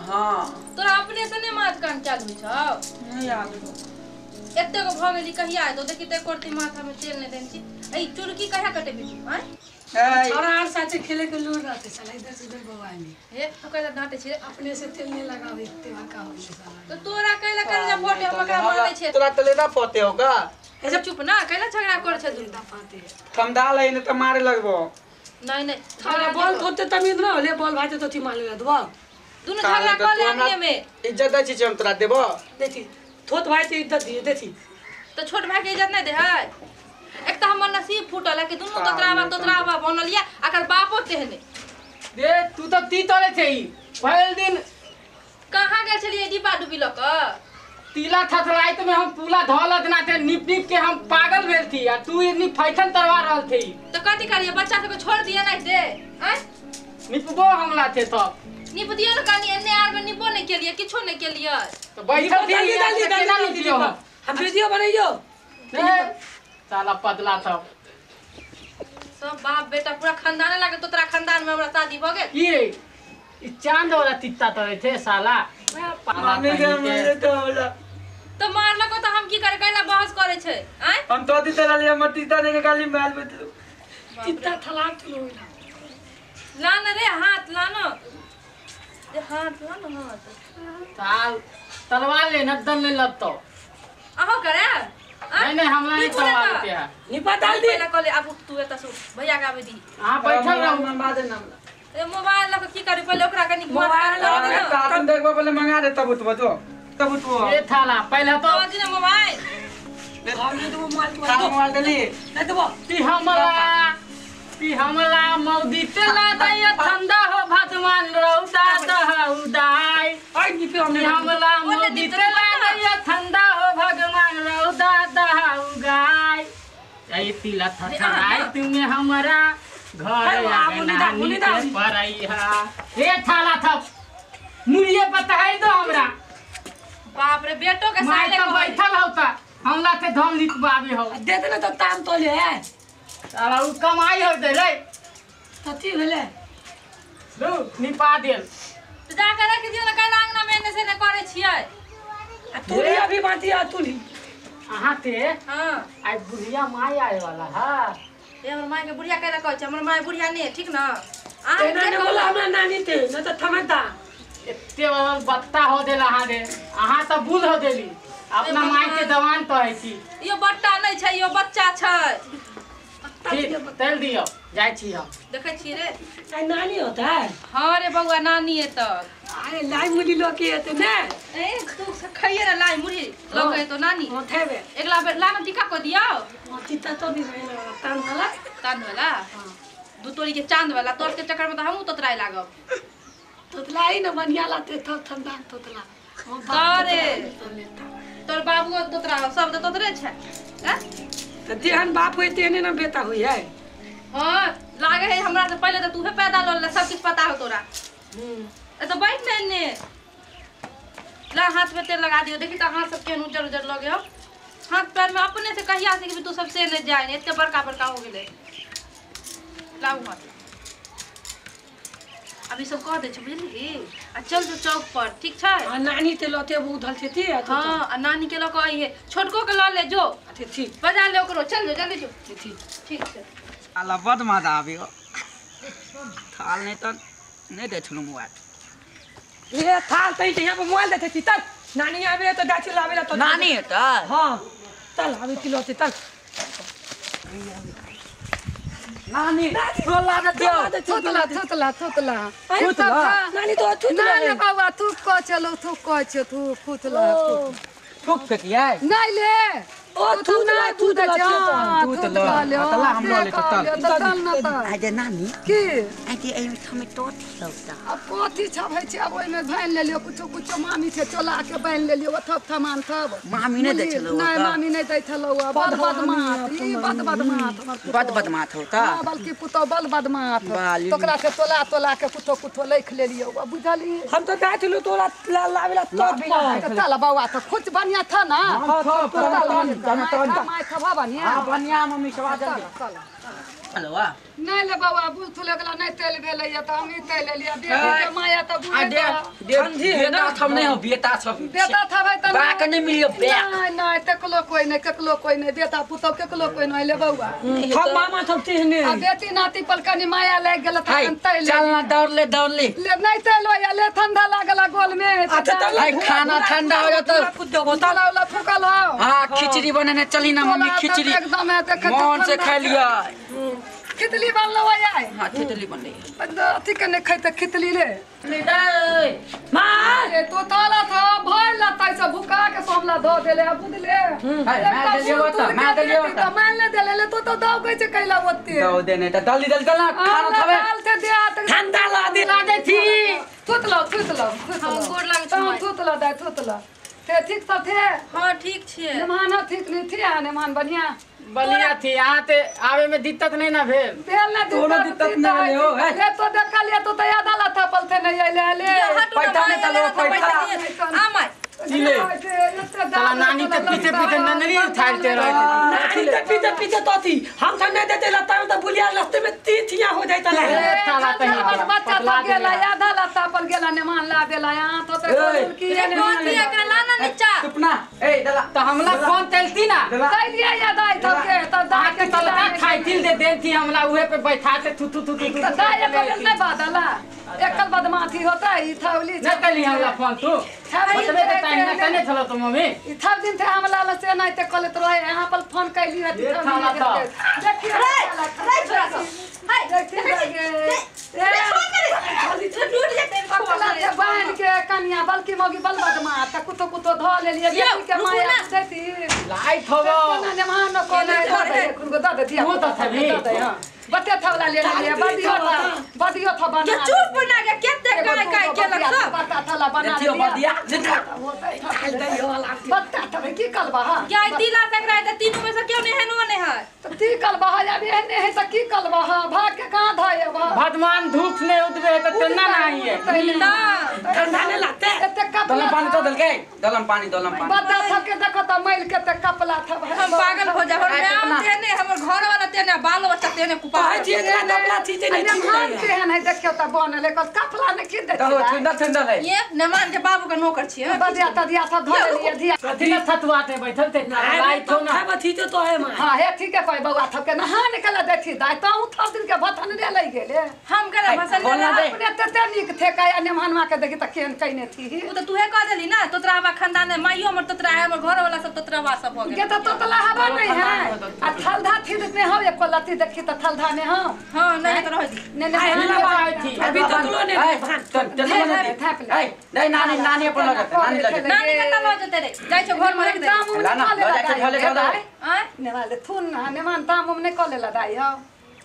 हां तोरा अपने से ने माथ कान चालू छ नहीं याद हो एते को भ गेली कहिया तो देखि ते करती माथा में तेल ने देन छी ए चुरकी कहिया कटे बिजू हैं और आर साथे खेले के लूर रहते साला इधर से उधर बवाई में हे तू कहला डांटे छी अपने से तेल नहीं लगावे इतने का हो साला तो तोरा कहला कहला फोटे हम का माने छे तोरा तले ना पते हो का ऐसे चुप ना कहला झगड़ा कर छे दुटा पाते हम डाल है न त मारे लगबो नहीं नहीं थारा बॉल थोते तमीज ना होले बॉल भाते तो थी मार ले दबा दोनों झगड़ा कर ले अपने में इज्जत दै छी हम तोरा देबो देखी थोत भाई ते इज्जत दिए देखी तो छोट भाई के इज्जत नहीं दे है एक तो हमर नसीब फूटल है कि दोनों तोतरावा बनलिया अकर बापो तेहने दे तू तो ती तले छई पहले दिन कहां गेल छलिए डिब्बा डुबी लक तीला थथराइत में हम पूला धौलत ना थे निप निप के हम पागल भेल थी आ तू इतनी फैठन तरवा रहल थी तो कथि करिए बच्चा सब को छोड़ दिए नहीं दे हैं निपबो हमला थे तो निप दियो न कानी एने आर में निपो नहीं के लिए किछो नहीं के लिए तो बैठल थी केना निप दियो हम वीडियो बनाइयो साला पतला था सब बाप बेटा पूरा खानदान लागे तो तेरा खानदान में हमरा शादी भ गेल ये ई चांद वाला तित्ता तरे थे साला माने के मेरे तो होला तो मारला को तो हम की करे कहला बहस करे छे हैं हम तो दी तेरा लिए मट्टी दे के गाली मार बेतलो कितना थलाक तो लान रे हाथ लानो ये हाथ लानो हाथ साल तलवार ले नदन ले लत्तो आहो करे नहीं हमला नहीं तलवार के निपा डाल दे पहला कहले अब तू एता सो भैया का आवे दी हां बैठल रहू हम बाद नाम ए मोबाइल लक की करी पहले ओकरा कनी मोबाइल कार्टून देखबो पहले मंगा दे तब तो तब तो ये थाला पहले तो दिन मोबाइल हमने तो मोबाइल खा मोबाइल दली नहीं दबो ती हमला मौदी तेला दैया ठंडा हो भगवान रौदा दहउदाई आई निपे हमला मौदी तेला दैया ठंडा हो भगवान रौदा दहउगाई आई तिला थथराई तुमे हमरा घर आंगन के परैहा ए थाला थप मुड़िए बताई दो हमरा बाप रे बेटो के माई साले तो को बैठल होता हमला के धम लिखबावे हो दे देना तो ताम तो ले साला उ कमाई हो दे रे तती भेले लो निपा देल तो जा के रख दियो ना काल आंगना में एने से ने करे छियै तूली अभी बाती आ तूली अहाँ ते हां आई बुढ़िया माई आए वाला है ए हमर माई के बुढ़िया कहला कहै छै हमर माई बुढ़िया नहीं ठीक ना तेना ने बोला हमरा नानी ते न तो थमता एते बत्ता हो देला अहाँ दे अहाँ तो बूढ़ हो देली अपना माई के दवान तो है छी यो बट्टा नहीं छै यो बच्चा छै ठीक तेल दियो जाय छी हम देखे छी रे आई नानी होता है हां रे बउआ नानी है तो अरे लाई मुली लोके है ने ए तू खइए रे लाई मुड़ी लोगे तो नानी हां थेबे एकला बेर लाना टिका को दियो चित्ता तो भी तान वाला चांद वाला दू तोरी के चांद वाला तोर के चक्कर में तो हमहू तोतराय लागब तोतलाई न बनिया लाते थक ठंडा तोतला करे तोर बाबू तोतरा सब तो तोतरे छै हैं तो जेहन बाप होई तेने न बेटा होई है हां लागे है हमरा से पहले तो तूहे पैदा ल ले सब कुछ पता हो तोरा ए तो बैठ ले ने ला हाथ में तेल लगा दियो देखी तो हाथ सब केन उजर उजर लगे हो हाथ पैर में अपने से कहिया से कि तू सबसे ने जाए ने इतने बड़का बड़का हो गेले लाऊ हाथ अभी सब कह दे छ बुझली आ चल जो चौक पर ठीक छै आ नानी ते लते उधल छे थी हां आ नानी के ल कहि है छोटको के ल ले जो ठीक बजा ले ओकरो चल जो जल्दी जो ठीक छै आला बड मजा आबियो थाल नहीं तो नहीं दे छलु मोबाइल ये थाल तई के यहाँ पे मोबाइल देते थी तल नानी आवे तो डाची लावे तो नानी है तो हां तल आवे तिलोते तल नानी बोला दे दियो थोतला नानी तो थुतला ना बाबा तू को चलो तू को छ तू फुतला ठोक फेकिए नहीं ले ओ तू ना तू दे जा तू तो तला हम ले तल ना ता आजे नानी की आजे एमे थमे टोटी लौटा अब कोथी छबै छै अब ओइ में भाइन ले लियो कुछ मामी छै चला के बाइन ले लियो थप थमान थब मामी ने दे छलो नहीं मामी नहीं दै छलो बद बदमाश ई बद बदमाश होता हां बल्कि पुतो बल बदमाश बाली। तोकरा से तोला के कुछो लिख ले लियो बुझली हम तो दाचलू तोला लावेला तो चल बाबा तो कुछ बढ़िया था ना माय खबा बढ़िया बनिया मम्मी सवा चल हेलो आ नहीं ले बाबा बुल थुले गला नहीं तेल भेले या त हम ई तेल ले लिया बेटी के माया त बुल ठंडी है ना हम नहीं हो बेटा सब बेटा थवे त बा के नहीं मिलियो बे नहीं नहीं तकलो कोई नहीं ककलो कोई नहीं बेटा पुतो ककलो कोई नहीं ले बाबा हम मामा सब तिहने आ बेटी नाती पलकनी माया लाग गेल त तेल चलना दौड़ ले ले नहीं तेल या ले ठंडा लागला गोल में भाई खाना ठंडा हो जाता तलावला फुकल हो हां खिचड़ी बनाने चली ना मम्मी खिचड़ी एकदम है देख मन से खा लिया खिचड़ी बन लो आय हां खिचड़ी बन रही अथी कने खाई त खिचड़ी ले मां ए तो ताला था भय लताई से भुका के सोमला धो देले बुझले मैं ले देले तो दाव कह से कैला ओते दो देने त जल्दी जल्दी चलना खाना खावे काल से दे ठंडा लागे थी थुतलो हम गोड़ लागे छ थुतलो थे ठीक तो थे हां ठीक छिए मेहमान ठीक नहीं थे मेहमान बढ़िया बढ़िया थी यहाँ ते आवे में दिक्कत नहीं ना भेल तेल ना दिक्कत नहीं हो ले तो देख लिया तो याद आला था पलते नहीं आइले ले पैसा नहीं चलो पैसा आमा चिले साला नानी के पीछे पीछे ननरी उठाते रहे नानी के पीछे पीछे तो थी हम सब नहीं देते लता में तो बुलिया रास्ते में तीथियां हो जाता है साला कहीं बच्चा तो गेला याद आला था पल गेला ने मान ला देला यहां तो की रे कौन दिया कर लाना नीचा चुपना ए दला तो हमला फोन तेलती ना दई लिया याद आई तो के तो दाई के तलका खाई तिल दे देती हमला उहे पे बैठाते थू थू थू तो दाई को नहीं बादला एकल बदमाशी होता है थवली न कली हमला फोन तू बतबे के टाइम न कने चलो तो मम्मी थव दिन थे हमला ल से नहीं ते कले तो रहे यहां पर फोन कैली है देखिए रे छोरा सा हाय देखिए टूट जाते पकला के बांध के कन्या बल्कि मोगी बल बदमा त कुतो कुतो ध ले लिए बेटी के माया देती लाइट होबो ने मान को नहीं खुद को दिया वो तो थी बते थवला ले लिए बदियो था बना के चुप बना के केते काय के लग सब बता थला बना दिया बता तबे की कलबा हां क्या तिला तक रहे त तीनों में से क्यों नहीं है नो नहीं है तो की कलबा है अभी एने है त की कलबा हां भाग के कहां धाए बा भगवान धूप ने उतरे तो तेना नहीं है ना ठंडा नहीं लगता एते कपला दलम पानी तो दल के दलम पानी बता था के देखो त मैल के त कपला था हम पागल हो जा हम तेने हमर घर वाला तेने बाल बच्चा तेने कुपा पाए जी ना कपड़ा चीज नहीं मान के है नहीं देखियो त बनले को कपला ने की दे तो ठंडा ठंडा है ये नमान के बाबू का नौकर छिए बदिया त दिया था धो लिए दिया कथी न थतवाते बैठल ते लाइट हो ना खावा थी तो है मां हां हे ठीक है कोई बउआ थके नहा निकल देती दाई तो उठा दिन के भथन दे लई गेले हम करे फसल अपने तते निक थे का ने मनवा के देखी त केन कइने थी वो तो तूहे कह देली ना तोतरा हवा खानदान में माइयो हमर तोतरा है हमर घर वाला सब तोतरा वा सब हो के गए तो तोतला हवा नहीं है आ थलधा थी में हम एक लती देखी त थलधा में हम हां नहीं तो रह दी ने अभी तो तुलो ने ए नहीं नानी नानी अपन लगत नानी लगत नानी के तलो जते रे जाय छो घर में रख दे लाना ले जाके ढले ढले आ ने वाले थुन ने मान ताम ने कले लदाई हो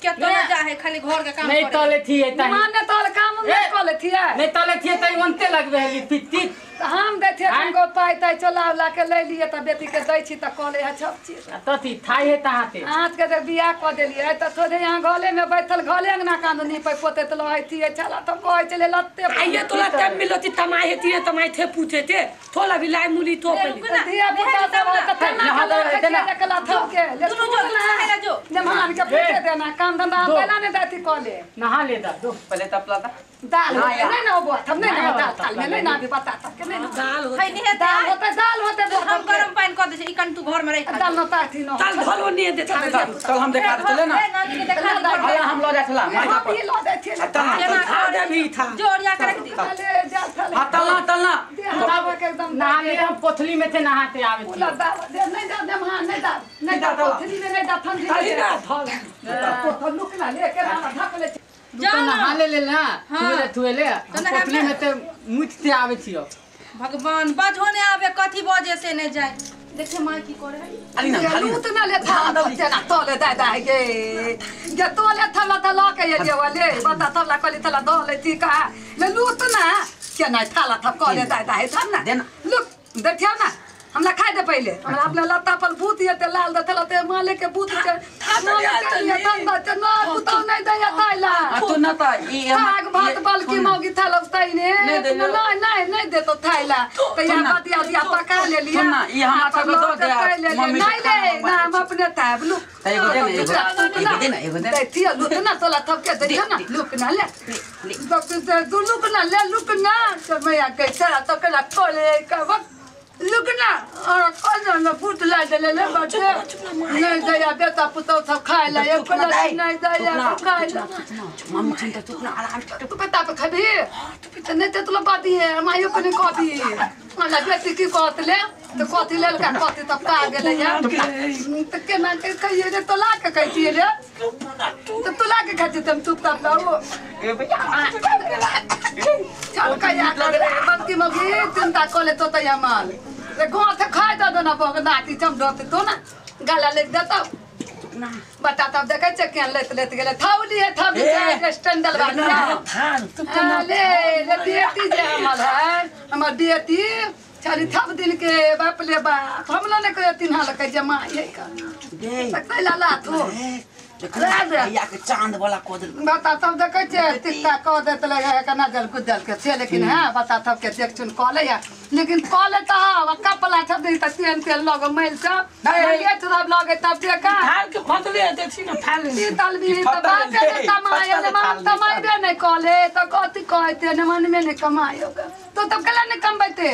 क्या तो जा है खाली घर के काम नहीं तले थी एता मान ने तोल काम ने कले थी नहीं तले थी तई वनते लगबे हली पित्ती हम देथे को पाई ताई चलावला के ले लिए त बेटी के दै छी त कले है सब चीज तथी थाई है ताते आज के बियाह क देलिए त थोड़े यहां घोले में बैठल घोले ना कांदनी पे पोते त लई थी चला त कह चले लत्ते आइए तोला तब मिलती तमाहे थी तमाहे थे पूछे थे थोला भी लाई मुली तो पहले दिया बुता सब त तना कला थप के ले दोनों जो नहाएगा जो जमान के पूछे देना काम धंधा पहला ने देती कले नहा ले दा दो पहले तपला था दाल नहीं ना वो हम नहीं ना दाल थाल में नहीं ना भी बता तक के नहीं दाल है नहीं है दाल होते दो हम गरम पानी कर दे छी इकन तू घर में रह दाल न ताठी न दाल धलो नहीं दे चल हम देखा चले ना नानी के देखा अरे हम लो जा चला माई हम ये लो दे थे खा दे भी था जोड़िया कर रख दी चले जा चले हां तलना तलना तब के एकदम नहाने हम पोथली में थे नहाते आवे उला दाल दे नहीं दा दे हां नहीं दा थली में नहीं दा ठंडी खाली ना धल तो लुक ना लेके ना ढक ले तो नहा ले ना थुएले पोथली में ते मुछते आवे छियो भगवान बाजो ने आवे कथी बजे से नहीं जाए देखे मां की करे खाली ना लूट ना ले था बच्चे ना तोले दे दे ये तोले थला थला के ये वाले बता थला कली थला दो ले ती का ले लूट ना के ना थला थप को ले दे दे था ना देना लुक देखियो ना हमरा खाए दे पहले हमरा अपने लत्ता पर भूत ये ते लाल दे थला ते माले के भूत के ये धंधा ते ना कुतो नहीं दे ताइला तू ना ता ई आग भात बल की मौगी थला उताई ने नहीं दे तो थाइला तो या बतिया दिया पका ले लिया ना ई हमरा सब दो दे मम्मी नहीं ले ना हम अपने ताब लू एगो दे थी लुक ना तोला थप के दे ना लुक ना ले तू लुक ना ले लुक ना तो मैं आ के चला तो कला कोले का वक्त लुक ना और कौन ना फूट ला दे ले बच्चे नहीं दया बेटा पुतो सब खाए ला एक कोला नहीं दया खाए ला मम्मी चिंता तू ना आराम तू पता पे खबी तो नहीं तो बात है मायो को नहीं कॉपी मला बेटी की कोतले तो कोती ले का कोती तब का गेले या तो के ना के कहिए रे तो ला के कहती रे तो तू ला के खाती तुम चुपचाप लाओ ए भैया चल का या बंती मगी चिंता कोले तो तया माल रे गोथ खाए दो ना बग नाती चम दोते तो ना गाला ले देता ना बता तब देखे चकियां लेत गेले थाउली है थाउली स्टैंडल वाला ले बेटी जे हमर बेटी चली थप दिन के बाप ले बाप हम लोग ने कहे 3 हाल के जमा ये का दे लाला तो भैया के चांद वाला को दे बता तब देखे छे टिक्का को देत लगा के नजर गुदल के छे लेकिन हां बता तब के देख सुन कॉले या लेकिन कॉले त हां कपला छप दे त तेल लग मैल सब ये तो सब लगे तब देखा हाल के फटले देखी ना फाल ती तल भी त बात के कमाए ने मन कमाई बे नहीं कॉले तो कथि कहते ने मन में नहीं कमायोगा तो कला ने कमबैते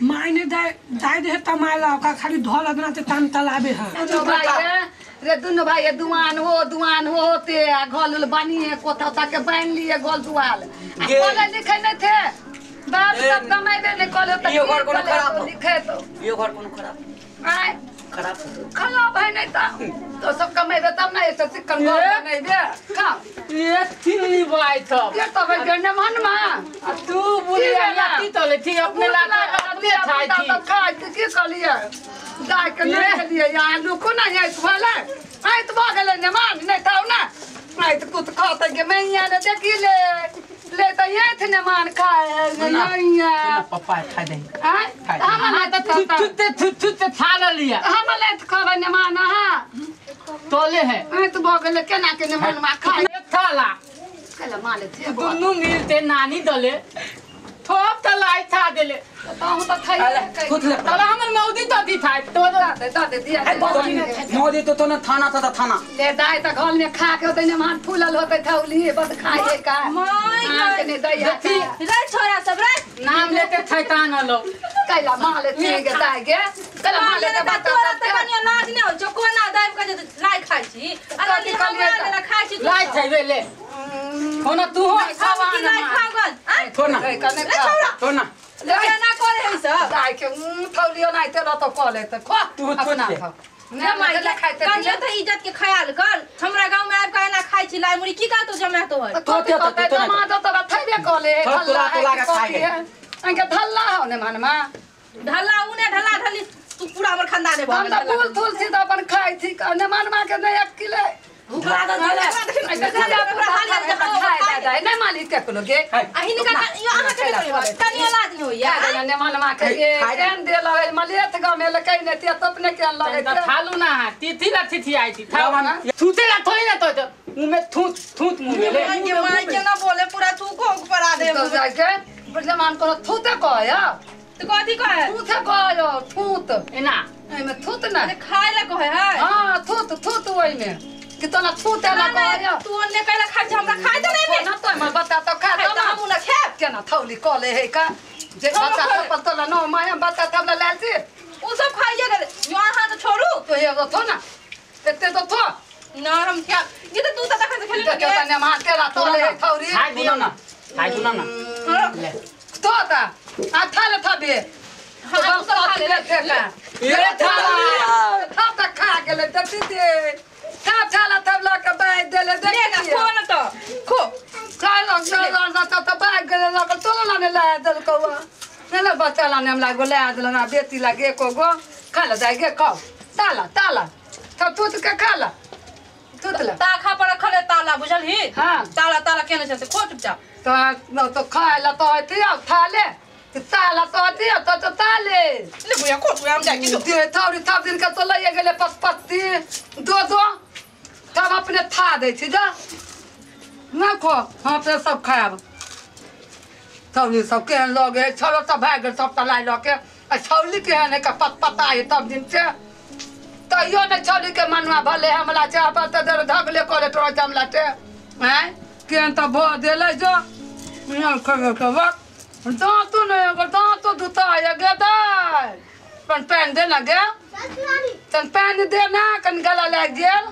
मायने दाई दे तमाला का खाली धोल अदना ते तान तलाबे है रे दुनु भाई दुआन होते घोल बनी है कोथा के बांध लिए गोल दुआल कॉलेज लिखे नहीं थे बाप सब कमाइबे नहीं कॉलेज तक यो घर कोनो खराब लिखे तो यो घर कोनो खराब आय खराब है नहीं तो सब कमाइबे तब ना ऐसे सिक्कन गोल बनाइबे का ये थी भाई सब ये तो भाई गने मन में तू बुलिया लाती तो ले थी अपने लाता अपने खाई थी तो खाई के कलिए गाय के नहीं लिए यहाँ लुको ना ये वाला आई तो भागले ने मान नहीं था ना आई तो कुछ खाता के मैं यहाँ ले देखी ले तो ये थे ने मान खाए यहाँ पापा खा दे हम ले तू थाला लिया हम ले तो खावे ने मान हां तोले है आई तो भागले के ना के ने मन में खाए थाला कल माले थे दोनों मिलते नानी दले थोप तलाई था देले तो हम तो खाई खुद ले तला हमर मौदी तो दी था तो दादे दिया मोदी तो ना थाना था थाना ले दाई त घर में खा के होते ने मान फूलल होते थौली बस खाए का माय ने दैया रे छोरा सब रे नाम लेके थैतान लो कैला माले के दाई के कैला माले के बात तोरा त कनिया लाज ने हो जो कोना दाइब के लाई खाइ छी अरे हमरा खाइ छी लाई छैबे ले होना तू हो खावा लाई खागन छोड़ना कने खा छोड़ना ले ना करे है सब दाई के थौलियो नहीं तेरा तो कॉले त खा तू अपना छोड़ खा ने ने माई माई खाइते कनिया त इज्जत के ख्याल कर हमरा गांव में आब के ना खाइ छी लाई मुड़ी की का तो जमा तो है तो मा तो तब थैबे कॉले तोला के खाए अंके धल्ला हो ने मानमा ढला उने ढला ढली तू पूरा हमर खानदान है हम त फूल फूल सीधा अपन खाइ थी ने मानमा के नहीं अकेले नहीं मालिक के को लोगे अहिन का यो आहा के कनिया लाज नहीं होया ने मानमा के केन दे लगे मलियत गांव में लकई ने ते अपने केन लगे त थालू ना तिथि ला तिथि आई थी था थूते ला थोड़ी ना तो मुंह में थूत मुंह में ले ये माई के ना बोले पूरा तू को ऊपर आ दे तो जाके जमान को थूते कहया तो कथी कहे थूते कहयो थूत एना एमे थूत ना अरे खाए ला कहे है हां थूत ओइ में कितना थूते ला कहया तू ने कहला खाइ छी हमरा खाइ त नहीं ना तो मैं बता तो खा तो हम ना खे केना थौली कॉले है का जे बता तो पता ला नो माया बता तब ला लाल से उ सब खाइए गए यो आहा तो छोड़ू तो ये तो ना एते तो थो ना हम क्या ये तो तू तो देखा खेले तो केता ने मार तेरा तोले थौरी खाई दियो ना खाई दो ना ले तो ता आ थाले थबे तो बस खा ले थे का ये थाला था त खा गेले दती दे था थाला तबला के बाय देले ले ना खो ना तो खो खा लो तो बाय गेले ना तो ना ने ला दल कवा ने बच्चा ला ने हम लागो ला दल ना बेटी लागे को गो खा ला जाए गे खाओ ताला तो तू के खा ला तुतला ता खा पर खले ताला बुझल ही हां ताला केने छते खो चुपचाप तो खा ला तो है थाले ताला तो दिया तो ताले ले बुया को बुया हम जाके दे थाउरी थाप दिन का तो लइए गेले पचपत्ती दो तब अपने था दे छी जा ना खो हां पे सब खाब थाउरी सब के लगे छोरो सब भाग गए सब तलाई लके आ छौली के ने का पता है तब दिन से तइयो ने छौली के मनवा भले हमला चाह पर त धगले करे तोरा जमलाते हैं केन त भो देले जो ना खबर खबर दांतों ने अगर दांतों दुता है गदाय पण पेन दे ना गे तन पेन दे ना कन गला लग गेल